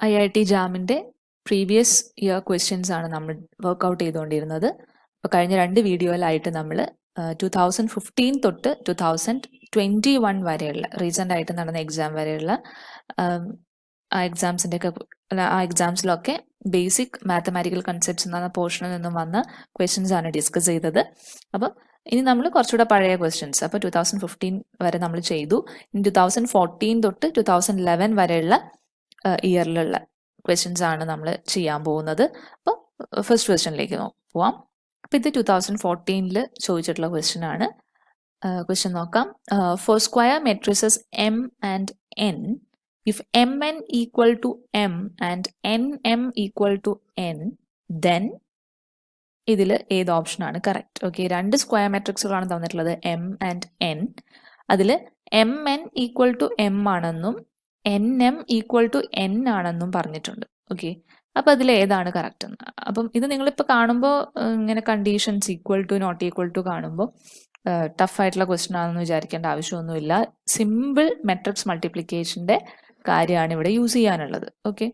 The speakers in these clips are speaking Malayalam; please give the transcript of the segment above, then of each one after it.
IIT ജാമിൻ്റെ പ്രീവിയസ് ഇയർ ക്വസ്റ്റ്യൻസ് ആണ് നമ്മൾ വർക്കൗട്ട് ചെയ്തുകൊണ്ടിരുന്നത്. അപ്പോൾ കഴിഞ്ഞ 2 വീഡിയോയിലായിട്ട് നമ്മൾ 2015 തൊട്ട് 2021 വരെയുള്ള റീസെൻ്റ് ആയിട്ട് നടന്ന എക്സാം വരെയുള്ള ആ എക്സാംസിലൊക്കെ ബേസിക് മാത്തമാറ്റിക്കൽ കൺസെപ്റ്റ്സ് എന്ന പോർഷനിൽ നിന്നും വന്ന ക്വസ്റ്റ്യൻസ് ആണ് ഡിസ്കസ് ചെയ്തത്. അപ്പോൾ ഇനി നമ്മൾ കുറച്ചുകൂടെ പഴയ ക്വസ്റ്റ്യൻസ്, അപ്പോൾ 2015 വരെ നമ്മൾ ചെയ്തു. ഇനി 2014 തൊട്ട് 2011 വരെയുള്ള ഇയറിലുള്ള ക്വസ്റ്റ്യൻസ് ആണ് നമ്മൾ ചെയ്യാൻ പോകുന്നത്. അപ്പോൾ ഫസ്റ്റ് ക്വസ്റ്റ്യനിലേക്ക് പോവാം. അപ്പോൾ ഇത് 2014 ചോദിച്ചിട്ടുള്ള ക്വസ്റ്റ്യൻ ആണ്. ക്വസ്റ്റ്യൻ നോക്കാം. Four square matrices M and N, if M N equal to M and N M equal to N, then ഇതിൽ ഏത് ഓപ്ഷനാണ് കറക്റ്റ്? ഓക്കെ, 2 സ്ക്വയർ മെട്രിക്സുകളാണ് തന്നിട്ടുള്ളത്, എം ആൻഡ് എൻ. അതിൽ M N equal to M ആണെന്നും N M equal to N ആണെന്നും പറഞ്ഞിട്ടുണ്ട്. ഓക്കെ, അപ്പോൾ അതിൽ ഏതാണ് കറക്റ്റ് എന്ന്. അപ്പം ഇത് നിങ്ങളിപ്പോൾ കാണുമ്പോൾ ഇങ്ങനെ conditions equal to not equal to കാണുമ്പോൾ ടഫായിട്ടുള്ള ക്വസ്റ്റ്യൻ ആണെന്ന് വിചാരിക്കേണ്ട ആവശ്യമൊന്നുമില്ല. സിമ്പിൾ മെട്രിക്സ് മൾട്ടിപ്ലിക്കേഷൻ്റെ കാര്യമാണ് ഇവിടെ യൂസ് ചെയ്യാനുള്ളത്. ഓക്കെ,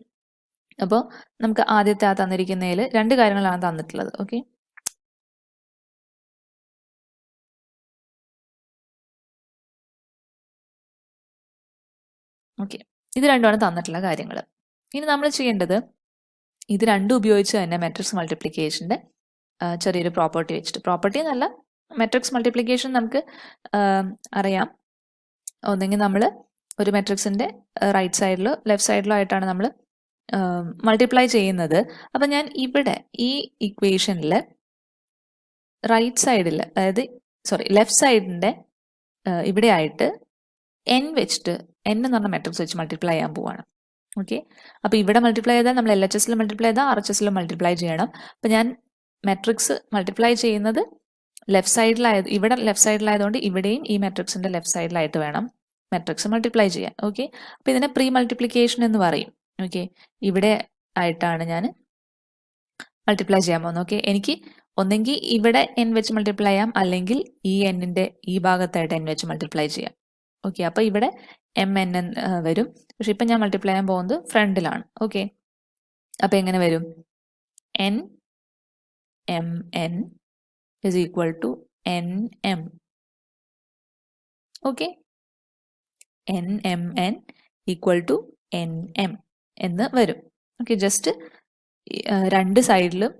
അപ്പോൾ നമുക്ക് ആദ്യത്തെ തന്നിരിക്കുന്നതിൽ 2 കാര്യങ്ങളാണ് തന്നിട്ടുള്ളത്. ഓക്കെ, ഓക്കെ, ഇത് രണ്ടുമാണ് തന്നിട്ടുള്ള കാര്യങ്ങൾ. ഇനി നമ്മൾ ചെയ്യേണ്ടത് ഇത് രണ്ടും ഉപയോഗിച്ച് തന്നെ മെട്രിക്സ് മൾട്ടിപ്ലിക്കേഷൻ്റെ ചെറിയൊരു പ്രോപ്പർട്ടി വെച്ചിട്ട്, പ്രോപ്പർട്ടി എന്നല്ല, മെട്രിക്സ് മൾട്ടിപ്ലിക്കേഷൻ നമുക്ക് അറിയാം. ഒന്നെങ്കിൽ നമ്മൾ ഒരു മെട്രിക്സിൻ്റെ റൈറ്റ് സൈഡിലോ ലെഫ്റ്റ് സൈഡിലോ ആയിട്ടാണ് നമ്മൾ മൾട്ടിപ്ലൈ ചെയ്യുന്നത്. അപ്പം ഞാൻ ഇവിടെ ഈ ഇക്വേഷനിൽ റൈറ്റ് സൈഡിൽ, അതായത് ലെഫ്റ്റ് സൈഡിൻ്റെ ഇവിടെ ആയിട്ട് എൻ വെച്ചിട്ട്, എൻ എന്ന് പറഞ്ഞ മെട്രിക്സ് വെച്ച് മൾട്ടിപ്ലൈ ചെയ്യാൻ പോവാണ്. ഓക്കെ, അപ്പോൾ ഇവിടെ മൾട്ടിപ്ലൈ ചെയ്താൽ നമ്മൾ LHS മൾട്ടിപ്ലൈ ചെയ്താൽ RHS മൾട്ടിപ്ലൈ ചെയ്യണം. അപ്പോൾ ഞാൻ മെട്രിക്സ് മൾട്ടിപ്ലൈ ചെയ്യുന്നത് ലെഫ്റ്റ് സൈഡിലായത്, ഇവിടെ ലെഫ്റ്റ് സൈഡിലായതുകൊണ്ട് ഇവിടെയും ഈ മെട്രിക്സിൻ്റെ ലെഫ്റ്റ് സൈഡിലായിട്ട് വേണം മെട്രിക്സ് മൾട്ടിപ്ലൈ ചെയ്യാൻ. ഓക്കെ, അപ്പോൾ ഇതിനെ പ്രീ മൾട്ടിപ്ലിക്കേഷൻ എന്ന് പറയും. ഓക്കെ, ഇവിടെ ആയിട്ടാണ് ഞാൻ മൾട്ടിപ്ലൈ ചെയ്യാൻ പോകുന്നത്. ഓക്കെ, എനിക്ക് ഒന്നെങ്കിൽ ഇവിടെ എൻ വെച്ച് മൾട്ടിപ്ലൈ ചെയ്യാം, അല്ലെങ്കിൽ ഈ എന്നിൻ്റെ ഈ ഭാഗത്തായിട്ട് എൻ വെച്ച് മൾട്ടിപ്ലൈ ചെയ്യാം. ഓക്കെ, അപ്പോൾ ഇവിടെ എം എൻ വരും. പക്ഷെ ഇപ്പം ഞാൻ മൾട്ടിപ്ലൈ ചെയ്യാൻ പോകുന്നത് ഫ്രണ്ടിലാണ്. ഓക്കെ, അപ്പോൾ എങ്ങനെ വരും? N M N is equal to N M. Okay, N M N equal to N M എന്ന് വരും. ഓക്കെ, ജസ്റ്റ് 2 സൈഡിലും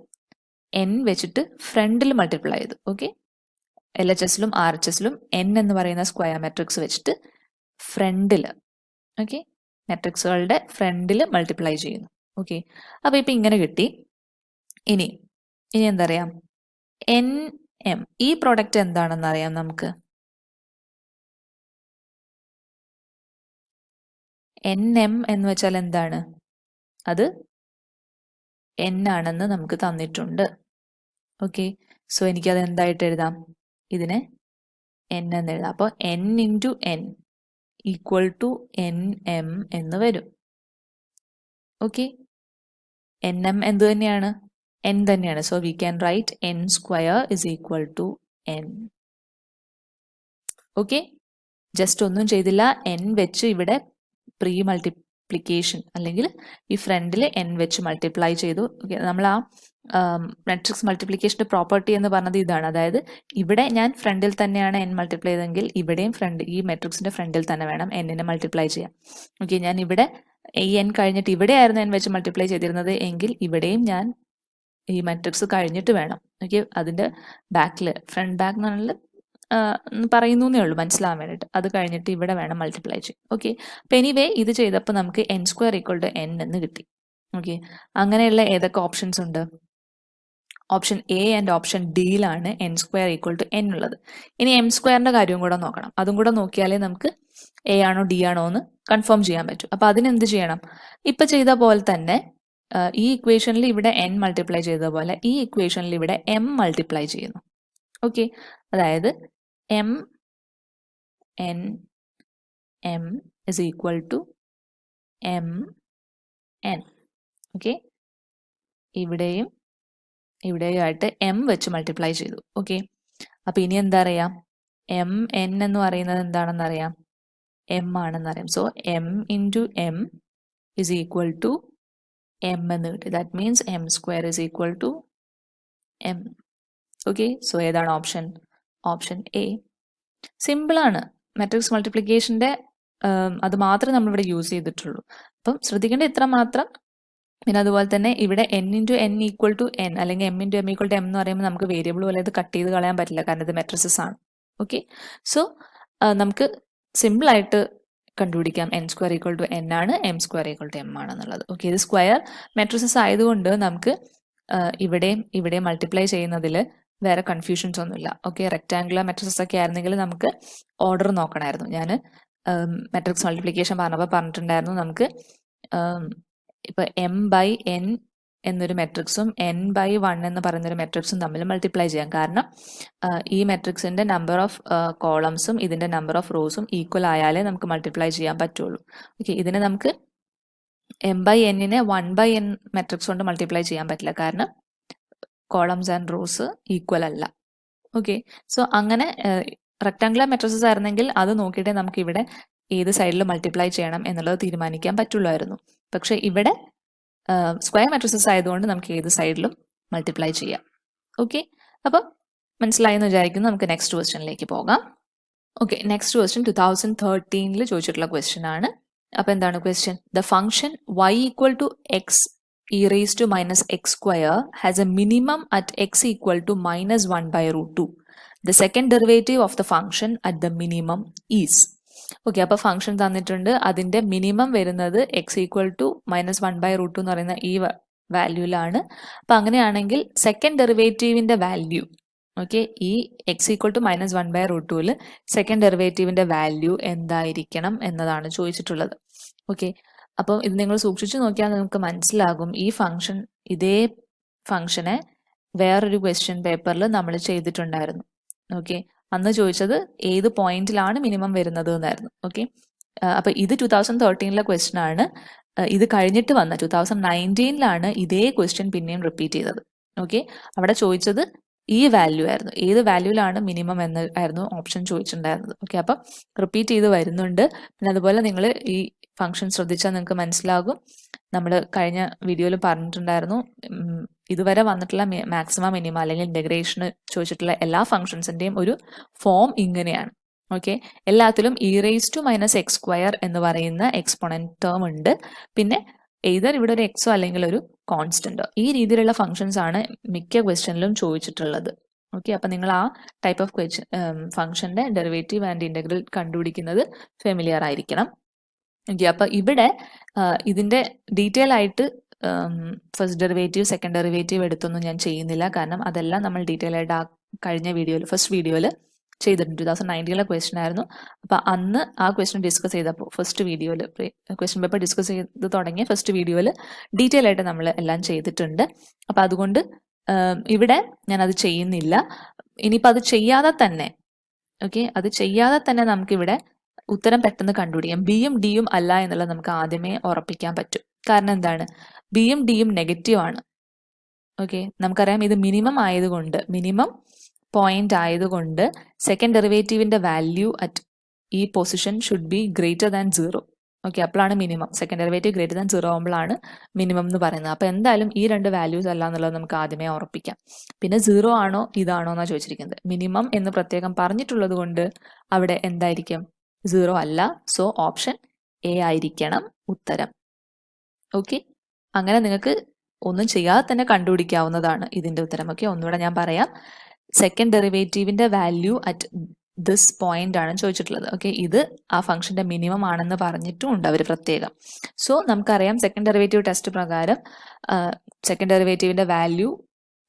എൻ വെച്ചിട്ട് ഫ്രണ്ടിൽ മൾട്ടിപ്ലൈ ചെയ്തു. ഓക്കെ, LHS RHS എൻ എന്ന് പറയുന്ന സ്ക്വയർ മെട്രിക്സ് വെച്ചിട്ട് ഫ്രണ്ടിൽ, ഓക്കെ, മെട്രിക്സുകളുടെ ഫ്രണ്ടിൽ മൾട്ടിപ്ലൈ ചെയ്യുന്നു. ഓക്കെ, അപ്പോൾ ഇപ്പം ഇങ്ങനെ കിട്ടി. ഇനി എന്താ അറിയാം? എൻ എം, ഈ പ്രോഡക്റ്റ് എന്താണെന്ന് അറിയാം നമുക്ക്. എൻ എം എന്ന് വെച്ചാൽ എന്താണ്? അത് എൻ ആണെന്ന് നമുക്ക് തന്നിട്ടുണ്ട്. ഓക്കെ, സോ എനിക്കത് എന്തായിട്ട് എഴുതാം? ഇതിനെ എൻ എന്ന് എഴുതാം. അപ്പോൾ N into N equal to N M എന്ന് വരും. ഓക്കെ, എൻ എം എന്ത് തന്നെയാണ്? എൻ തന്നെയാണ്. So we can write N square is equal to N. Okay, just ഒന്നും ചെയ്തില്ല, എൻ വെച്ച് ഇവിടെ പ്രീ മൾട്ടിപ്ലിക്കേഷൻ അല്ലെങ്കിൽ ഈ ഫ്രണ്ടിൽ എൻ വെച്ച് മൾട്ടിപ്ലൈ ചെയ്തു. ഓക്കെ, നമ്മൾ ആ മെട്രിക്സ് മൾട്ടിപ്ലിക്കേഷൻ്റെ പ്രോപ്പർട്ടി എന്ന് പറഞ്ഞത് ഇതാണ്. അതായത് ഇവിടെ ഞാൻ ഫ്രണ്ടിൽ തന്നെയാണ് എൻ മൾട്ടിപ്ലൈ ചെയ്തെങ്കിൽ ഇവിടെയും ഈ മെട്രിക്സിൻ്റെ ഫ്രണ്ടിൽ തന്നെ വേണം എന്നിനെ മൾട്ടിപ്ലൈ ചെയ്യാം. ഓക്കെ, ഞാൻ ഇവിടെ ഈ എൻ കഴിഞ്ഞിട്ട് ഇവിടെയായിരുന്നു എൻ വെച്ച് മൾട്ടിപ്ലൈ ചെയ്തിരുന്നത് എങ്കിൽ ഇവിടെയും ഞാൻ ഈ മെട്രിക്സ് കഴിഞ്ഞിട്ട് വേണം. ഓക്കെ, അതിൻ്റെ ബാക്കിൽ, ഫ്രണ്ട് ബാക്ക് എന്ന് പറഞ്ഞാൽ പറയുന്നേ ഉള്ളൂ മനസ്സിലാവാൻ വേണ്ടിയിട്ട്, അത് കഴിഞ്ഞിട്ട് ഇവിടെ വേണം മൾട്ടിപ്ലൈ ചെയ്യാം. ഓക്കെ, അപ്പോൾ എനിവേ ഇത് ചെയ്തപ്പോൾ നമുക്ക് N square equal to N എന്ന് കിട്ടി. ഓക്കെ, അങ്ങനെയുള്ള ഏതൊക്കെ ഓപ്ഷൻസ് ഉണ്ട്? ഓപ്ഷൻ എ ആൻഡ് ഓപ്ഷൻ ഡിയിലാണ് N square equal to N ഉള്ളത്. ഇനി എം സ്ക്വയറിൻ്റെ കാര്യവും കൂടെ നോക്കണം. അതും കൂടെ നോക്കിയാലേ നമുക്ക് എ ആണോ ഡി ആണോ എന്ന് കൺഫേം ചെയ്യാൻ പറ്റും. അപ്പോൾ അതിനെന്ത് ചെയ്യണം? ഇപ്പം ചെയ്ത പോലെ തന്നെ ഈ ഇക്വേഷനിൽ ഇവിടെ എൻ മൾട്ടിപ്ലൈ ചെയ്ത പോലെ ഈ ഇക്വേഷനിൽ ഇവിടെ എം മൾട്ടിപ്ലൈ ചെയ്യുന്നു. ഓക്കെ, അതായത് M N M is equal to M N. Okay, ഇവിടെയും ആയിട്ട് എം വെച്ച് മൾട്ടിപ്ലൈ ചെയ്തു. ഓക്കെ, അപ്പോൾ ഇനി എന്താ അറിയാം? എം എൻ എന്ന് പറയുന്നത് എന്താണെന്ന് അറിയാം? എം ആണെന്ന് അറിയാം. So M into M is equal to M എന്ന് കിട്ടി. That means M square is equal to M. Okay, so ഏതാണ് ഓപ്ഷൻ? Option A. സിമ്പിളാണ്. മെട്രിക്സ് മൾട്ടിപ്ലിക്കേഷൻ്റെ അത് മാത്രമേ നമ്മളിവിടെ യൂസ് ചെയ്തിട്ടുള്ളൂ. അപ്പം ശ്രദ്ധിക്കേണ്ട ഇത്ര മാത്രം. പിന്നെ അതുപോലെ തന്നെ ഇവിടെ n into N equal to N അല്ലെങ്കിൽ m into M equal to M എന്ന് പറയുമ്പോൾ നമുക്ക് വേരിയബിൾ പോലെ ഇത് കട്ട് ചെയ്ത് കളയാൻ പറ്റില്ല, കാരണം ഇത് മെട്രിസസ് ആണ്. ഓക്കെ, സോ നമുക്ക് സിമ്പിളായിട്ട് കണ്ടുപിടിക്കാം n square equal to n ആണ്, m square equal to m ആണെന്നുള്ളത്. ഓക്കെ, ഇത് സ്ക്വയർ മെട്രിസസ് ആയതുകൊണ്ട് നമുക്ക് ഇവിടെ മൾട്ടിപ്ലൈ ചെയ്യുന്നതിൽ വേറെ കൺഫ്യൂഷൻസ് ഒന്നുമില്ല. ഓക്കെ, റെക്ടാങ്കുലർ മെട്രിസസ് ഒക്കെ ആയിരുന്നെങ്കിൽ നമുക്ക് ഓർഡർ നോക്കണമായിരുന്നു. ഞാൻ മെട്രിക്സ് മൾട്ടിപ്ലിക്കേഷൻ പറഞ്ഞപ്പോൾ പറഞ്ഞിട്ടുണ്ടായിരുന്നു നമുക്ക് ഇപ്പോൾ m/n എന്നൊരു മെട്രിക്സും n/1 എന്ന് പറയുന്നൊരു മെട്രിക്സും തമ്മിൽ മൾട്ടിപ്ലൈ ചെയ്യാം. കാരണം ഈ മെട്രിക്സിന്റെ നമ്പർ ഓഫ് കോളംസും ഇതിന്റെ നമ്പർ ഓഫ് റോസും ഈക്വൽ ആയാലേ നമുക്ക് മൾട്ടിപ്ലൈ ചെയ്യാൻ പറ്റുള്ളൂ. ഓക്കെ, ഇതിനെ നമുക്ക് m/n-നെ 1/n മെട്രിക്സ് കൊണ്ട് മൾട്ടിപ്ലൈ ചെയ്യാൻ പറ്റില്ല, കാരണം കോളംസ് ആൻഡ് റോസ് ഈക്വൽ അല്ല. ഓക്കെ, സോ അങ്ങനെ റെക്ടാങ്കുലർ മെട്രിക്സസ് ആയിരുന്നെങ്കിൽ അത് നോക്കിയിട്ടേ നമുക്ക് ഇവിടെ ഏത് സൈഡിൽ മൾട്ടിപ്ലൈ ചെയ്യണം എന്നുള്ളത് തീരുമാനിക്കാൻ പറ്റുള്ളായിരുന്നു. പക്ഷെ ഇവിടെ സ്ക്വയർ മെട്രിക്സസ് ആയതുകൊണ്ട് നമുക്ക് ഏത് സൈഡിലും മൾട്ടിപ്ലൈ ചെയ്യാം. ഓക്കെ, അപ്പം മനസ്സിലായി എന്ന് വിചാരിക്കുന്നു. നമുക്ക് നെക്സ്റ്റ് ക്വസ്റ്റ്യനിലേക്ക് പോകാം. ഓക്കെ, നെക്സ്റ്റ് ക്വസ്റ്റ്യൻ 2013 ചോദിച്ചിട്ടുള്ള ക്വസ്റ്റ്യൻ ആണ്. അപ്പം എന്താണ് question? The function y equal to x e raised to minus x square has a minimum at x equal to minus 1 by root 2. The second derivative of the function at the minimum is. Okay, അപ്പോൾ ഫംഗ്ഷൻ തന്നിട്ടുണ്ട്, അതിൻ്റെ മിനിമം വരുന്നത് X equal to -1 by root 2 എന്ന് പറയുന്ന ഈ വാല്യൂലാണ്. അപ്പം അങ്ങനെയാണെങ്കിൽ സെക്കൻഡ് ഡെറിവേറ്റീവിൻ്റെ വാല്യൂ, ഓക്കെ, ഈ X equal to -1 by root 2-ൽ സെക്കൻഡ് ഡെറിവേറ്റീവിൻ്റെ വാല്യൂ എന്തായിരിക്കണം എന്നതാണ് ചോദിച്ചിട്ടുള്ളത്. ഓക്കെ, അപ്പം ഇത് നിങ്ങൾ സൂക്ഷിച്ചു നോക്കിയാൽ നിങ്ങൾക്ക് മനസ്സിലാകും. ഈ ഫംഗ്ഷൻ, ഇതേ ഫംഗ്ഷനെ വേറൊരു ക്വസ്റ്റ്യൻ പേപ്പറിൽ നമ്മൾ ചെയ്തിട്ടുണ്ടായിരുന്നു. ഓക്കെ, അന്ന് ചോദിച്ചത് ഏത് പോയിന്റിലാണ് മിനിമം വരുന്നത് എന്നായിരുന്നു. ഓക്കെ, അപ്പൊ ഇത് 2013 ക്വസ്റ്റ്യൻ ആണ്. ഇത് കഴിഞ്ഞിട്ട് വന്ന 2019 ഇതേ ക്വസ്റ്റ്യൻ പിന്നെയും റിപ്പീറ്റ് ചെയ്തത്. ഓക്കെ, അവിടെ ചോദിച്ചത് ഈ വാല്യൂ ആയിരുന്നു, ഏത് വാല്യൂലാണ് മിനിമം എന്ന് ആയിരുന്നു ഓപ്ഷൻ ചോദിച്ചിട്ടുണ്ടായിരുന്നത്. ഓക്കെ, അപ്പം റിപ്പീറ്റ് ചെയ്ത് വരുന്നുണ്ട്. പിന്നെ അതുപോലെ നിങ്ങൾ ഈ ഫംഗ്ഷൻ ശ്രദ്ധിച്ചാൽ നിങ്ങൾക്ക് മനസ്സിലാകും. നമ്മൾ കഴിഞ്ഞ വീഡിയോയിൽ പറഞ്ഞിട്ടുണ്ടായിരുന്നു, ഇതുവരെ വന്നിട്ടുള്ള മാക്സിമം മിനിമം അല്ലെങ്കിൽ ഇന്റഗ്രേഷന് ചോദിച്ചിട്ടുള്ള എല്ലാ ഫംഗ്ഷൻസിന്റെയും ഒരു ഫോം ഇങ്ങനെയാണ്. ഓക്കെ, എല്ലാത്തിലും e raised to minus x square എന്ന് പറയുന്ന എക്സ്പോണന്റ് ടേം ഉണ്ട്. പിന്നെ എയ്തർ ഇവിടെ ഒരു എക്സോ അല്ലെങ്കിൽ ഒരു കോൺസ്റ്റന്റോ, ഈ രീതിയിലുള്ള ഫംഗ്ഷൻസ് ആണ് മിക്ക ക്വസ്റ്റ്യനിലും ചോദിച്ചിട്ടുള്ളത്. ഓക്കെ, അപ്പം നിങ്ങൾ ആ ടൈപ്പ് ഓഫ് ഫംഗ്ഷന്റെ ഡെറിവേറ്റീവ് ആൻഡ് ഇന്റഗ്രൽ കണ്ടുപിടിക്കുന്നത് ഫെമിലിയർ ആയിരിക്കണം. ഓക്കെ, അപ്പം ഇവിടെ ഇതിന്റെ ഡീറ്റെയിൽ ആയിട്ട് ഫസ്റ്റ് ഡെറിവേറ്റീവ് സെക്കൻഡ് ഡെറിവേറ്റീവ് എടുത്തൊന്നും ഞാൻ ചെയ്യുന്നില്ല, കാരണം അതെല്ലാം നമ്മൾ ഡീറ്റെയിൽ ആയിട്ട് ആ കഴിഞ്ഞ വീഡിയോയിൽ ഫസ്റ്റ് വീഡിയോയിൽ ചെയ്തിട്ടുണ്ട്. 2019 ക്വസ്റ്റ്യൻ ആയിരുന്നു. അപ്പം അന്ന് ആ ക്വസ്റ്റ്യൻ ഡിസ്കസ് ചെയ്തപ്പോൾ ഫസ്റ്റ് വീഡിയോയിൽ ക്വസ്റ്റ്യൻ പേപ്പർ ഡിസ്കസ് ചെയ്ത് തുടങ്ങിയ ഫസ്റ്റ് വീഡിയോയിൽ ഡീറ്റെയിൽ ആയിട്ട് നമ്മൾ എല്ലാം ചെയ്തിട്ടുണ്ട്. അപ്പം അതുകൊണ്ട് ഇവിടെ ഞാൻ അത് ചെയ്യുന്നില്ല. ഇനിയിപ്പോൾ അത് ചെയ്യാതെ തന്നെ, ഓക്കെ, അത് ചെയ്യാതെ തന്നെ നമുക്കിവിടെ ഉത്തരം പെട്ടെന്ന് കണ്ടുപിടിക്കാം. ബിയും ഡിയും അല്ല എന്നുള്ളത് നമുക്ക് ആദ്യമേ ഉറപ്പിക്കാൻ പറ്റും. കാരണം എന്താണ്? ബിയും ഡിയും നെഗറ്റീവ് ആണ്. ഓക്കെ, നമുക്കറിയാം ഇത് മിനിമം ആയതുകൊണ്ട്, മിനിമം പോയിന്റ് ആയതുകൊണ്ട് സെക്കൻഡ് ഡെറിവേറ്റീവിന്റെ വാല്യൂ അറ്റ് ഈ position should be greater than 0. Okay, അപ്പോഴാണ് minimum. Second derivative greater than 0 ആകുമ്പോഴാണ് മിനിമം എന്ന് പറയുന്നത്. അപ്പോൾ എന്തായാലും ഈ രണ്ട് വാല്യൂസ് അല്ല എന്നുള്ളത് നമുക്ക് ആദ്യമേ ഉറപ്പിക്കാം. പിന്നെ 0 ആണോ ഇതാണോ എന്നാണ് ചോദിച്ചിരിക്കുന്നത്. മിനിമം എന്ന് പ്രത്യേകം പറഞ്ഞിട്ടുള്ളത് കൊണ്ട് അവിടെ എന്തായിരിക്കും? 0 അല്ല. സോ ഓപ്ഷൻ എ ആയിരിക്കണം ഉത്തരം. ഓക്കെ, അങ്ങനെ നിങ്ങൾക്ക് ഒന്നും ചെയ്യാതെ തന്നെ കണ്ടുപിടിക്കാവുന്നതാണ് ഇതിന്റെ ഉത്തരം. ഓക്കെ, ഒന്നുകൂടെ ഞാൻ പറയാം. സെക്കൻഡ് ഡെറിവേറ്റീവിന്റെ വാല്യൂ അറ്റ് ദിസ് പോയിന്റ് ആണ് ചോദിച്ചിട്ടുള്ളത്. ഓക്കെ, ഇത് ആ ഫംഗ്ഷന്റെ മിനിമം ആണെന്ന് പറഞ്ഞിട്ടും ഉണ്ട് അവർ പ്രത്യേകം. സോ നമുക്കറിയാം സെക്കൻഡ് ഡെറിവേറ്റീവ് ടെസ്റ്റ് പ്രകാരം സെക്കൻഡ് ഡെറിവേറ്റീവിന്റെ വാല്യൂ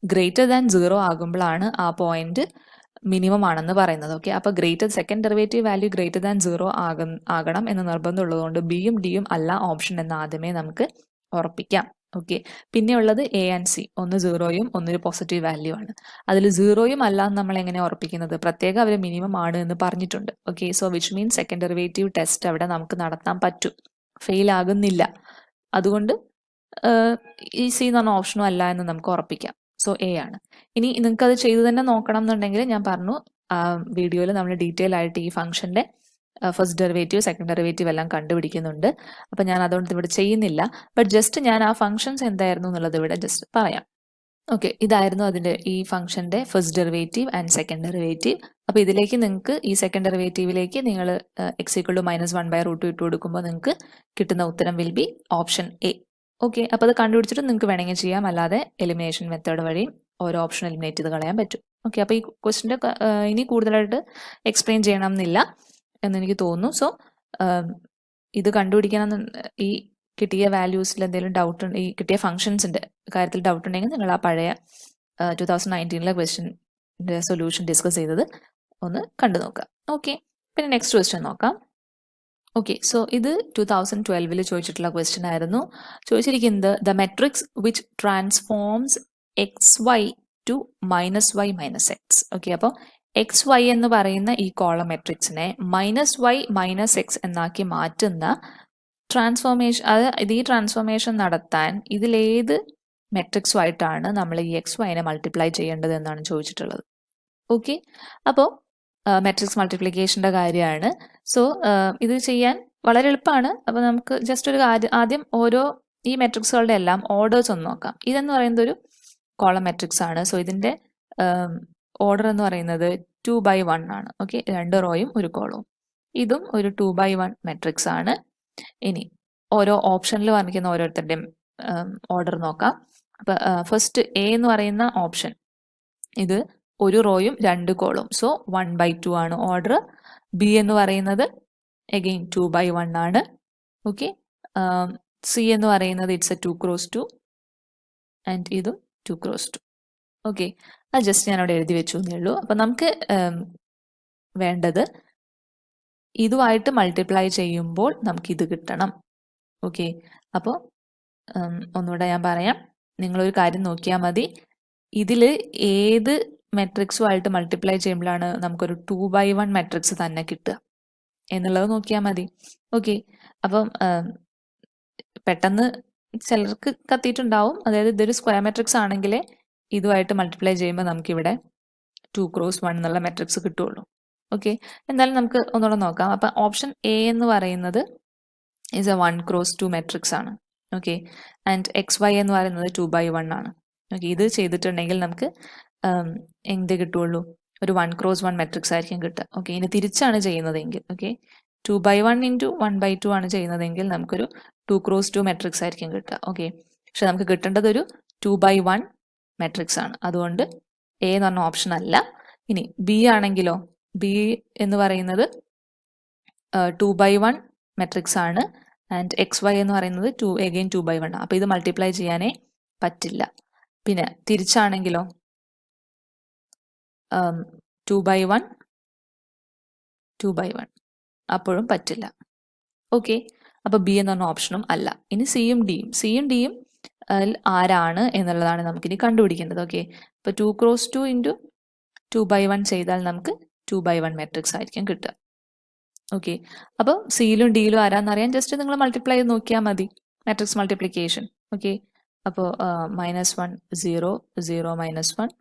ഗ്രേറ്റർ ദാൻ 0 ആകുമ്പോഴാണ് ആ പോയിന്റ് മിനിമം ആണെന്ന് പറയുന്നത്. ഓക്കെ, അപ്പോൾ second derivative value greater than 0 ആകണം എന്ന് നിർബന്ധമുള്ളതുകൊണ്ട് ബിയും ഡിയും അല്ല ഓപ്ഷൻ എന്ന് ആദ്യമേ നമുക്ക് ഉറപ്പിക്കാം. ഓക്കെ, പിന്നെയുള്ളത് എ ആൻഡ് സി, ഒന്ന് 0യും ഒന്നൊരു പോസിറ്റീവ് വാല്യൂ ആണ്. അതിൽ 0യും അല്ല എന്ന് നമ്മൾ എങ്ങനെ ഉറപ്പിക്കുന്നത്? പ്രത്യേകം അവർ മിനിമം ആണ് എന്ന് പറഞ്ഞിട്ടുണ്ട്. Okay, so which means second derivative test അവിടെ നമുക്ക് നടത്താൻ പറ്റും, ഫെയിൽ ആകുന്നില്ല. അതുകൊണ്ട് ഈ സി എന്ന് പറഞ്ഞ ഓപ്ഷനും അല്ല എന്ന് നമുക്ക് ഉറപ്പിക്കാം. സോ എ ആണ്. ഇനി നിങ്ങൾക്ക് അത് ചെയ്തു തന്നെ നോക്കണം എന്നുണ്ടെങ്കിൽ ഞാൻ പറഞ്ഞു, വീഡിയോയിൽ നമ്മൾ ഡീറ്റെയിൽ ആയിട്ട് ഈ ഫംഗ്ഷന്റെ ഫസ്റ്റ് ഡെറിവേറ്റീവ് സെക്കൻഡ് ഡെറിവേറ്റീവ് എല്ലാം കണ്ടുപിടിക്കുന്നുണ്ട്. അപ്പം ഞാൻ അതുകൊണ്ട് ഇവിടെ ചെയ്യുന്നില്ല. ബട്ട് ജസ്റ്റ് ഞാൻ ആ ഫംഗ്ഷൻസ് എന്തായിരുന്നു എന്നുള്ളത് ഇവിടെ ജസ്റ്റ് പറയാം. ഓക്കെ, ഇതായിരുന്നു അതിൻ്റെ ഈ ഫംഗ്ഷൻ്റെ first derivative and second derivative. അപ്പോൾ ഇതിലേക്ക് നിങ്ങൾക്ക് ഈ സെക്കൻഡ് ഡെറിവേറ്റീവിലേക്ക് നിങ്ങൾ x=-1/√2 ഇട്ട് കൊടുക്കുമ്പോൾ നിങ്ങൾക്ക് കിട്ടുന്ന ഉത്തരം will be option A. Okay, അപ്പോൾ അത് കണ്ടുപിടിച്ചിട്ട് നിങ്ങൾക്ക് വേണമെങ്കിൽ ചെയ്യാം, അല്ലാതെ എലിമിനേഷൻ മെത്തേഡ് വഴിയും ഓരോ ഓപ്ഷൻ എലിമിനേറ്റ് ചെയ്ത് കളയാൻ പറ്റും. ഓക്കെ, അപ്പോൾ ഈ ക്വസ്റ്റിൻ്റെ ഇനി കൂടുതലായിട്ട് എക്സ്പ്ലെയിൻ ചെയ്യണം എന്നില്ല എന്നെനിക്ക് തോന്നുന്നു. സോ ഇത് കണ്ടുപിടിക്കണം, ഈ കിട്ടിയ വാല്യൂസിൽ എന്തെങ്കിലും ഡൗട്ട് ഈ കിട്ടിയ ഫംഗ്ഷൻസിൻ്റെ കാര്യത്തിൽ ഡൗട്ട് ഉണ്ടെങ്കിൽ നിങ്ങൾ ആ പഴയ 2019 ക്വസ്റ്റ്യൻ്റെ സൊല്യൂഷൻ ഡിസ്കസ് ചെയ്തത് ഒന്ന് കണ്ടു നോക്കാം. ഓക്കെ, പിന്നെ നെക്സ്റ്റ് ക്വസ്റ്റ്യൻ നോക്കാം. ഓക്കെ, സോ ഇത് 2012 ചോദിച്ചിട്ടുള്ള ക്വസ്റ്റ്യൻ ആയിരുന്നു. ചോദിച്ചിരിക്കുന്നത് the matrix which transforms XY to -y - x. Okay, അപ്പോൾ XY എന്ന് പറയുന്ന ഈ കോളം മെട്രിക്സിനെ -y - x എന്നാക്കി മാറ്റുന്ന ട്രാൻസ്ഫോർമേഷൻ, അത് ഈ ട്രാൻസ്ഫോർമേഷൻ നടത്താൻ ഇതിലേത് മെട്രിക്സുമായിട്ടാണ് നമ്മൾ ഈ XYനെ മൾട്ടിപ്ലൈ ചെയ്യേണ്ടത് എന്നാണ് ചോദിച്ചിട്ടുള്ളത്. ഓക്കെ, അപ്പോൾ മെട്രിക്സ് മൾട്ടിപ്ലിക്കേഷൻ്റെ കാര്യമാണ്. സോ ഇത് ചെയ്യാൻ വളരെ എളുപ്പമാണ്. അപ്പോൾ നമുക്ക് ജസ്റ്റ് ഒരു ആദ്യം ഓരോ ഈ മെട്രിക്സുകളുടെ എല്ലാം ഓർഡേഴ്സ് ഒന്ന് നോക്കാം. ഇതെന്ന് പറയുന്നത് ഒരു കോളം മെട്രിക്സ് ആണ്. സോ ഇതിൻ്റെ ഓർഡർ എന്ന് പറയുന്നത് 2/1 ആണ്. ഓക്കെ, 2 റോയും ഒരു കോളവും. ഇതും ഒരു 2/1 മെട്രിക്സ് ആണ്. ഇനി ഓരോ ഓപ്ഷനിൽ വന്നിരിക്കുന്ന ഓരോരുത്തരുടെയും ഓർഡർ നോക്കാം. അപ്പം ഫസ്റ്റ് എ എന്ന് പറയുന്ന ഓപ്ഷൻ, ഇത് ഒരു റോയും 2 കോളും, സോ 1/2 ആണ് ഓർഡർ. ബി എന്ന് പറയുന്നത് അഗെയിൻ 2/1 ആണ്. ഓക്കെ, സി എന്ന് പറയുന്നത് ഇറ്റ്സ് എ 2x2 ആൻഡ് ഇതും 2x2. ഓക്കെ, അത് ജസ്റ്റ് ഞാൻ അവിടെ എഴുതി വെച്ചു എന്നേ ഉള്ളൂ. അപ്പം നമുക്ക് വേണ്ടത് ഇതുമായിട്ട് മൾട്ടിപ്ലൈ ചെയ്യുമ്പോൾ നമുക്കിത് കിട്ടണം. ഓക്കെ, അപ്പോൾ ഒന്നുകൂടെ ഞാൻ പറയാം, നിങ്ങളൊരു കാര്യം നോക്കിയാൽ മതി, ഇതിൽ ഏത് മെട്രിക്സുമായിട്ട് മൾട്ടിപ്ലൈ ചെയ്യുമ്പോഴാണ് നമുക്കൊരു 2/1 മെട്രിക്സ് തന്നെ കിട്ടുക എന്നുള്ളത് നോക്കിയാൽ മതി. ഓക്കെ, അപ്പം പെട്ടെന്ന് ചിലർക്ക് കത്തിയിട്ടുണ്ടാവും, അതായത് ഇതൊരു സ്ക്വയർ മെട്രിക്സ് ആണെങ്കിൽ ഇതുമായിട്ട് മൾട്ടിപ്ലൈ ചെയ്യുമ്പോൾ നമുക്കിവിടെ 2x1 എന്നുള്ള മെട്രിക്സ് കിട്ടുള്ളൂ. ഓക്കെ, എന്തായാലും നമുക്ക് ഒന്നുകൂടെ നോക്കാം. അപ്പം ഓപ്ഷൻ എ എന്ന് പറയുന്നത് ഈസ് എ 1x2 മെട്രിക്സ് ആണ്. ഓക്കെ, ആൻഡ് XY എന്ന് പറയുന്നത് 2/1 ആണ്. ഓക്കെ, ഇത് ചെയ്തിട്ടുണ്ടെങ്കിൽ നമുക്ക് എന്ത് കിട്ടുള്ളൂ, ഒരു 1x1 മെട്രിക്സ് ആയിരിക്കും കിട്ടുക. ഓക്കെ, ഇനി തിരിച്ചാണ് ചെയ്യുന്നതെങ്കിൽ, ഓക്കെ, 2/1 × 1/2 ആണ് ചെയ്യുന്നതെങ്കിൽ നമുക്കൊരു 2x2 മെട്രിക്സ് ആയിരിക്കും കിട്ടുക. ഓക്കെ, പക്ഷെ നമുക്ക് കിട്ടേണ്ടത് ഒരു 2/1 മെട്രിക്സ് ആണ്. അതുകൊണ്ട് എ എന്ന് പറഞ്ഞ ഓപ്ഷൻ അല്ല. ഇനി ബി ആണെങ്കിലോ, ബി എന്ന് പറയുന്നത് 2/1 മെട്രിക്സ് ആണ് ആൻഡ് XY എന്ന് പറയുന്നത് 2/1 ആണ്. അപ്പോൾ ഇത് മൾട്ടിപ്ലൈ ചെയ്യാനേ പറ്റില്ല. പിന്നെ തിരിച്ചാണെങ്കിലോ 2/1 അപ്പോഴും പറ്റില്ല. ഓക്കെ, അപ്പോൾ ബി എന്ന് പറഞ്ഞ ഓപ്ഷനും അല്ല. ഇനി സിയും ഡിയും ആരാണ് എന്നുള്ളതാണ് നമുക്കിനി കണ്ടുപിടിക്കേണ്ടത്. ഓക്കെ, ഇപ്പോൾ 2x2 × 2/1 ചെയ്താൽ നമുക്ക് 2/1 മെട്രിക്സ് ആയിരിക്കും കിട്ടുക. ഓക്കെ, അപ്പോൾ സിയിലും ഡിയിലും ആരാന്നറിയാൻ ജസ്റ്റ് നിങ്ങൾ മൾട്ടിപ്ലൈ ചെയ്ത് നോക്കിയാൽ മതി, മാട്രിക്സ് മൾട്ടിപ്ലിക്കേഷൻ. ഓക്കെ, അപ്പോൾ -1 0 0 -1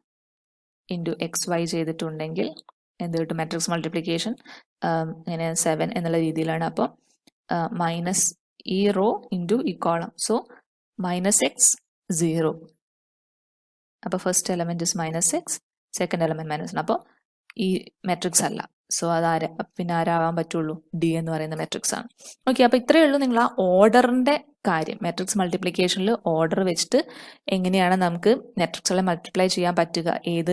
ഇൻറ്റു XY ചെയ്തിട്ടുണ്ടെങ്കിൽ എന്ത് കിട്ടും, മാട്രിക്സ് മൾട്ടിപ്ലിക്കേഷൻ ഇങ്ങനെ 7 എന്നുള്ള രീതിയിലാണ്. അപ്പോൾ മൈനസ് ഈ റോ ഇൻറ്റു ഈ കോളം, സോ -x 0. അപ്പോൾ first element is -x, second element -1. അപ്പോൾ ഈ മെട്രിക്സ് അല്ല. സോ പിന്നെ ആരാവാൻ പറ്റുള്ളൂ, ഡി എന്ന് പറയുന്ന മെട്രിക്സ് ആണ്. ഓക്കെ, അപ്പോൾ ഇത്രയേ ഉള്ളൂ നിങ്ങൾ ആ ഓർഡറിൻ്റെ കാര്യം. മെട്രിക്സ് മൾട്ടിപ്ലിക്കേഷനിൽ ഓർഡർ വെച്ചിട്ട് എങ്ങനെയാണ് നമുക്ക് മെട്രിക്സുകളെ മൾട്ടിപ്ലൈ ചെയ്യാൻ പറ്റുക, ഏത്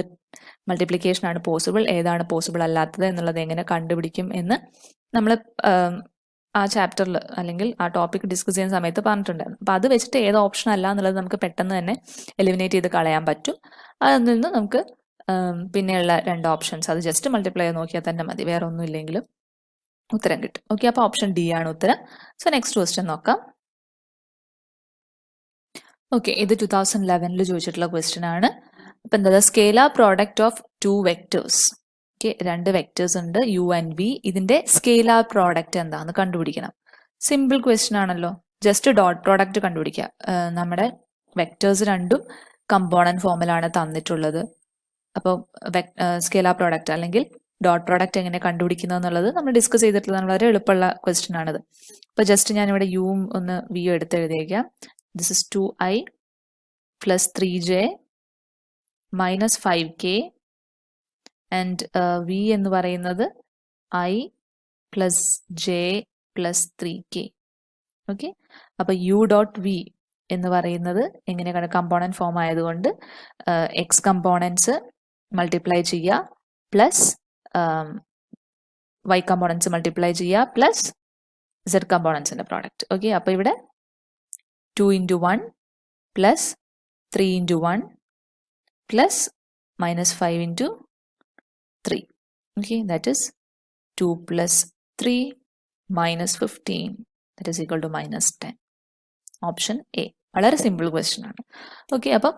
മൾട്ടിപ്ലിക്കേഷനാണ് പോസിബിൾ, ഏതാണ് പോസിബിൾ അല്ലാത്തത് എന്നുള്ളത് എങ്ങനെ കണ്ടുപിടിക്കും എന്ന് നമ്മൾ ആ ചാപ്റ്ററിൽ അല്ലെങ്കിൽ ആ ടോപ്പിക് ഡിസ്കസ് ചെയ്യുന്ന സമയത്ത് പറഞ്ഞിട്ടുണ്ടായിരുന്നു. അപ്പോൾ അത് വെച്ചിട്ട് ഏത് ഓപ്ഷൻ അല്ല എന്നുള്ളത് നമുക്ക് പെട്ടെന്ന് തന്നെ എലിമിനേറ്റ് ചെയ്ത് കളയാൻ പറ്റും. അതിൽ നിന്ന് നമുക്ക് പിന്നെയുള്ള 2 ഓപ്ഷൻസ് അത് ജസ്റ്റ് മൾട്ടിപ്ലൈ ചെയ്ത് നോക്കിയാൽ തന്നെ മതി, വേറെ ഒന്നും ഇല്ലെങ്കിലും ഉത്തരം കിട്ടും. ഓക്കെ, അപ്പോൾ ഓപ്ഷൻ ഡി ആണ് ഉത്തരം. സോ നെക്സ്റ്റ് ക്വസ്റ്റ്യൻ നോക്കാം. ഓക്കെ, ഇത് 2011 ചോദിച്ചിട്ടുള്ള ക്വസ്റ്റ്യൻ ആണ്. അപ്പം എന്താ, scalar product of 2 vectors. Okay, 2 vectors ഉണ്ട് u ആൻഡ് v. ഇതിന്റെ സ്കേലാർ പ്രോഡക്റ്റ് എന്താണെന്ന് കണ്ടുപിടിക്കണം. സിമ്പിൾ ക്വസ്റ്റ്യൻ ആണല്ലോ, ജസ്റ്റ് ഡോട്ട് പ്രോഡക്റ്റ് കണ്ടുപിടിക്കുക. നമ്മുടെ വെക്ടേഴ്സ് രണ്ടും കമ്പോണന്റ് ഫോമിലാണ് തന്നിട്ടുള്ളത്. അപ്പോൾ സ്കേലാർ പ്രോഡക്റ്റ് അല്ലെങ്കിൽ ഡോട്ട് പ്രോഡക്റ്റ് എങ്ങനെ കണ്ടുപിടിക്കുന്നത് എന്നുള്ളത് നമ്മൾ ഡിസ്കസ് ചെയ്തിട്ടുള്ള വളരെ എളുപ്പമുള്ള ക്വസ്റ്റ്യൻ ആണിത്. അപ്പോൾ ജസ്റ്റ് ഞാനിവിടെ യും ഒന്ന് വിയും എടുത്ത് എഴുതിയേക്കാം. This is 2i plus 3j minus 5k and V എന്ന് പറയുന്നത് i plus j plus 3k. Okay, അപ്പോൾ യു ഡോട്ട് വി എന്ന് പറയുന്നത് എങ്ങനെയാണ് കമ്പോണൻറ്റ് ഫോം ആയതുകൊണ്ട് എക്സ് കമ്പോണൻസ് മൾട്ടിപ്ലൈ ചെയ്യുക പ്ലസ് വൈ കമ്പോണൻസ് മൾട്ടിപ്ലൈ ചെയ്യുക പ്ലസ് സെഡ് കമ്പോണൻസിൻ്റെ പ്രോഡക്റ്റ്. ഓക്കെ, അപ്പോൾ ഇവിടെ 2 into 1 plus 3 into 1 plus minus 5 into 3. Okay, that is 2 plus 3 minus 15, that is equal to minus 10. Option A. വളരെ സിമ്പിൾ ക്വസ്റ്റ്യൻ ആണ്. ഓക്കെ, അപ്പം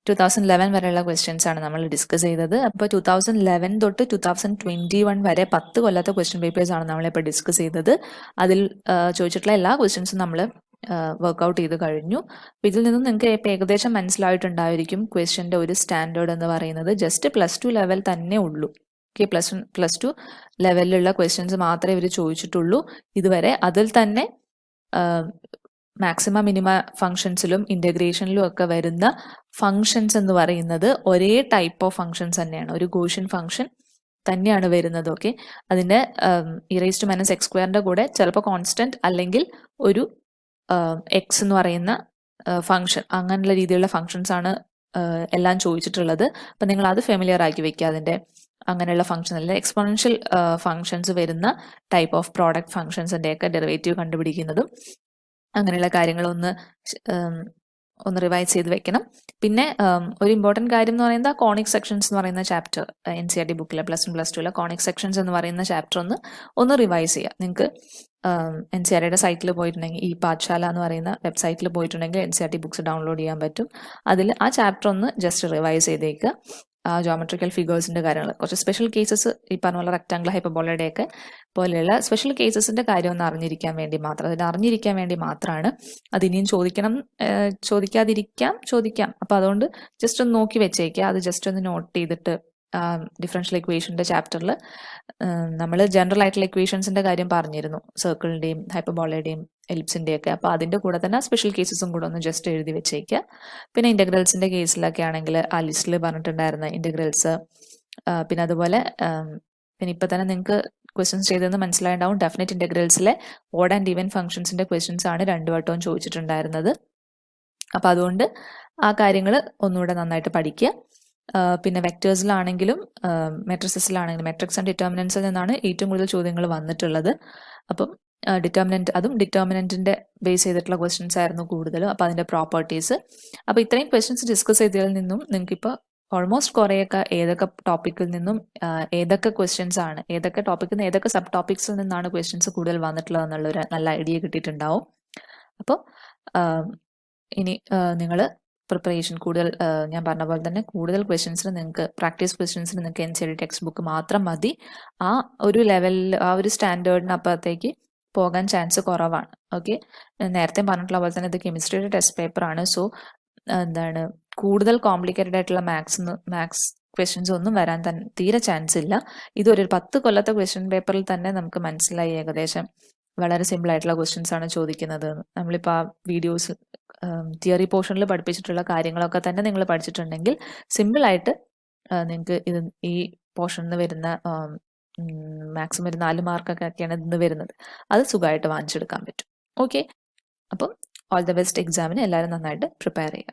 2011 വരെയുള്ള ക്വസ്റ്റ്യൻസ് ആണ് നമ്മൾ ഡിസ്കസ് ചെയ്തത്. അപ്പോൾ 2011 തൊട്ട് 2021 വരെ 10 കൊല്ലത്തെ ക്വസ്റ്റ്യൻ പേപ്പേഴ്സ് ആണ് നമ്മളിപ്പോൾ ഡിസ്കസ് ചെയ്തത്. അതിൽ ചോദിച്ചിട്ടുള്ള എല്ലാ ക്വസ്റ്റ്യൻസും നമ്മൾ വർക്ക്ഔട്ട് ചെയ്ത് കഴിഞ്ഞു. അപ്പോൾ ഇതിൽ നിന്നും നിങ്ങൾക്ക് ഇപ്പോൾ ഏകദേശം മനസ്സിലായിട്ടുണ്ടായിരിക്കും ക്വസ്റ്റ്യൻ്റെ ഒരു സ്റ്റാൻഡേർഡ് എന്ന് പറയുന്നത് ജസ്റ്റ് +2 ലെവൽ തന്നെ ഉള്ളൂ. ഓക്കെ, +2 ലെവലിലുള്ള ക്വസ്റ്റ്യൻസ് മാത്രമേ ഇവർ ചോദിച്ചിട്ടുള്ളൂ ഇതുവരെ. അതിൽ തന്നെ മാക്സിമം മിനിമ ഫങ്ഷൻസിലും ഇൻ്റഗ്രേഷനിലും ഒക്കെ വരുന്ന ഫങ്ഷൻസ് എന്ന് പറയുന്നത് ഒരേ ടൈപ്പ് ഓഫ് ഫങ്ഷൻസ് തന്നെയാണ്, ഒരു ഗോഷ്യൻ ഫങ്ഷൻ തന്നെയാണ് വരുന്നത്. ഓക്കെ, അതിൻ്റെ e⁻⁻x² കൂടെ ചിലപ്പോൾ കോൺസ്റ്റന്റ് അല്ലെങ്കിൽ ഒരു എക്സ് എന്ന് പറയുന്ന ഫങ്ഷൻ, അങ്ങനെയുള്ള രീതിയിലുള്ള ഫങ്ഷൻസ് ആണ് എല്ലാം ചോദിച്ചിട്ടുള്ളത്. അപ്പം നിങ്ങൾ അത് ഫെമിലിയർ ആക്കി വെക്കുക. അതിൻ്റെ അങ്ങനെയുള്ള ഫങ്ഷൻ അല്ല, എക്സ്പോണൻഷ്യൽ ഫങ്ഷൻസ് വരുന്ന ടൈപ്പ് ഓഫ് പ്രോഡക്റ്റ് ഫങ്ഷൻസിൻ്റെയൊക്കെ ഡെറിവേറ്റീവ് കണ്ടുപിടിക്കുന്നതും അങ്ങനെയുള്ള കാര്യങ്ങളൊന്ന് റിവൈസ് ചെയ്ത് വെക്കണം. പിന്നെ ഒരു ഇമ്പോർട്ടൻറ്റ് കാര്യം എന്ന് പറയുന്നത് കോണിക് സെക്ഷൻസ് എന്ന് പറയുന്ന ചാപ്റ്റർ NCERT ബുക്കിലെ +1 +2 കോണിക് സെക്ഷൻസ് എന്ന് പറയുന്ന ചാപ്റ്റർ ഒന്ന് റിവൈസ് ചെയ്യുക. നിങ്ങൾക്ക് NCERT സൈറ്റിൽ പോയിട്ടുണ്ടെങ്കിൽ, ഈ പാഠശാല എന്ന് പറയുന്ന വെബ്സൈറ്റിൽ പോയിട്ടുണ്ടെങ്കിൽ NCERT ബുക്സ് ഡൗൺലോഡ് ചെയ്യാൻ പറ്റും. അതിൽ ആ ചാപ്റ്റർ ഒന്ന് ജസ്റ്റ് റിവൈസ് ചെയ്തേക്കുക. ജോമെട്രിക്കൽ ഫിഗേഴ്സിൻ്റെ കാര്യങ്ങൾ, കുറച്ച് സ്പെഷ്യൽ കേസസ്, ഈ പറഞ്ഞ പോലെ റെക്ടാംഗിൾ ഹൈപ്പർബോളയുടെ ഒക്കെ പോലെയുള്ള സ്പെഷ്യൽ കേസസിൻ്റെ കാര്യം ഒന്ന് അറിഞ്ഞിരിക്കാൻ വേണ്ടി മാത്രം, അതിന് അറിഞ്ഞിരിക്കാൻ വേണ്ടി മാത്രമാണ്. അതിനിയും ചോദിക്കാം. അപ്പോൾ അതുകൊണ്ട് ജസ്റ്റ് ഒന്ന് നോക്കി വെച്ചേക്കുക. അത് ജസ്റ്റ് ഒന്ന് നോട്ട് ചെയ്തിട്ട് ഡിഫറൻഷ്യൽ ഇക്വേഷൻ്റെ ചാപ്റ്ററിൽ നമ്മൾ ജനറൽ ആയിട്ടുള്ള ഇക്വേഷൻസിൻ്റെ കാര്യം പറഞ്ഞിരുന്നു, സർക്കിളിൻ്റെയും ഹൈപ്പർബോളയുടെയും എലിപ്സിൻ്റെയൊക്കെ. അപ്പോൾ അതിൻ്റെ കൂടെ തന്നെ സ്പെഷ്യൽ കേസസും കൂടെ ഒന്ന് ജസ്റ്റ് എഴുതി വെച്ചേക്കുക. പിന്നെ ഇൻ്റഗ്രൽസിൻ്റെ കേസിലൊക്കെ ആണെങ്കിൽ ആ ലിസ്റ്റിൽ പറഞ്ഞിട്ടുണ്ടായിരുന്ന ഇൻ്റഗ്രൽസ്, പിന്നെ അതുപോലെ പിന്നെ ഇപ്പോൾ തന്നെ നിങ്ങൾക്ക് ക്വസ്റ്റ്യൻസ് ചെയ്തതെന്ന് മനസ്സിലായിട്ടുണ്ടാവും. ഡെഫിനറ്റ് ഇൻ്റഗ്രൽസിലെ ഓഡ് ആൻഡ് ഈവൻ ഫംഗ്ഷൻസിൻ്റെ ക്വസ്റ്റ്യൻസ് ആണ് 2 വട്ടവും ചോദിച്ചിട്ടുണ്ടായിരുന്നത്. അപ്പോൾ അതുകൊണ്ട് ആ കാര്യങ്ങൾ ഒന്നുകൂടെ നന്നായിട്ട് പഠിക്കുക. പിന്നെ വെക്ടേഴ്സിലാണെങ്കിലും മെട്രിക്സിലാണെങ്കിലും മെട്രിക്സ് ആൻഡ് ഡിറ്റർമിനൻസിൽ നിന്നാണ് ഏറ്റവും കൂടുതൽ ചോദ്യങ്ങൾ വന്നിട്ടുള്ളത്. അപ്പം ഡിറ്റർമിനൻറ്റിൻ്റെ ബേസ് ചെയ്തിട്ടുള്ള ക്വസ്റ്റ്യൻസ് ആയിരുന്നു കൂടുതലും. അപ്പോൾ അതിൻ്റെ പ്രോപ്പർട്ടീസ്, അപ്പോൾ ഇത്രയും ക്വസ്റ്റ്യൻസ് ഡിസ്കസ് ചെയ്തതിൽ നിന്നും നിങ്ങൾക്കിപ്പോൾ ഓൾമോസ്റ്റ് കുറേയൊക്കെ ഏതൊക്കെ ടോപ്പിക്കിൽ നിന്നും ഏതൊക്കെ ക്വസ്റ്റ്യൻസ് ആണ്, ഏതൊക്കെ ടോപ്പിക്കിൽ നിന്ന് ഏതൊക്കെ സബ് ടോപ്പിക്സിൽ നിന്നാണ് ക്വസ്റ്റ്യൻസ് കൂടുതൽ വന്നിട്ടുള്ളത് എന്നുള്ളൊരു നല്ല ഐഡിയ കിട്ടിയിട്ടുണ്ടാവും. അപ്പോൾ ഇനി നിങ്ങൾ പ്രിപ്പറേഷൻ കൂടുതൽ, ഞാൻ പറഞ്ഞ പോലെ തന്നെ കൂടുതൽ ക്വസ്റ്റ്യൻസിന് നിങ്ങൾക്ക് പ്രാക്ടീസ് ക്വസ്റ്റ്യൻസിന് നിങ്ങൾക്ക് NCERT ടെക്സ്റ്റ് ബുക്ക് മാത്രം മതി. ആ ഒരു ലെവലിൽ, ആ ഒരു സ്റ്റാൻഡേർഡിന് അപ്പുറത്തേക്ക് പോകാൻ ചാൻസ് കുറവാണ്. ഓക്കെ, നേരത്തെ പറഞ്ഞിട്ടുള്ള പോലെ തന്നെ ഇത് കെമിസ്ട്രിയുടെ ടെസ്റ്റ് പേപ്പറാണ്. സോ എന്താണ്, കൂടുതൽ കോംപ്ലിക്കേറ്റഡ് ആയിട്ടുള്ള മാത്സ് ക്വസ്റ്റ്യൻസ് ഒന്നും വരാൻ തീരെ ചാൻസ് ഇല്ല. ഇതൊരു 10 കൊല്ലത്തെ ക്വസ്റ്റ്യൻ പേപ്പറിൽ തന്നെ നമുക്ക് മനസ്സിലായി ഏകദേശം വളരെ സിമ്പിൾ ആയിട്ടുള്ള ക്വസ്റ്റ്യൻസ് ആണ് ചോദിക്കുന്നത്. നമ്മളിപ്പോൾ ആ വീഡിയോസ് തിയറി പോർഷനിൽ പഠിപ്പിച്ചിട്ടുള്ള കാര്യങ്ങളൊക്കെ തന്നെ നിങ്ങൾ പഠിച്ചിട്ടുണ്ടെങ്കിൽ സിമ്പിളായിട്ട് നിങ്ങൾക്ക് ഈ പോർഷനിൽ നിന്ന് വരുന്ന മാക്സിമം ഒരു 4 മാർക്കൊക്കെയാണ് ഇന്ന് വരുന്നത്, അത് സുഖമായിട്ട് വാങ്ങിച്ചെടുക്കാൻ പറ്റും. ഓക്കെ, അപ്പം ഓൾ ദ ബെസ്റ്റ്. എക്സാമിന് എല്ലാവരും നന്നായിട്ട് പ്രിപ്പയർ ചെയ്യുക.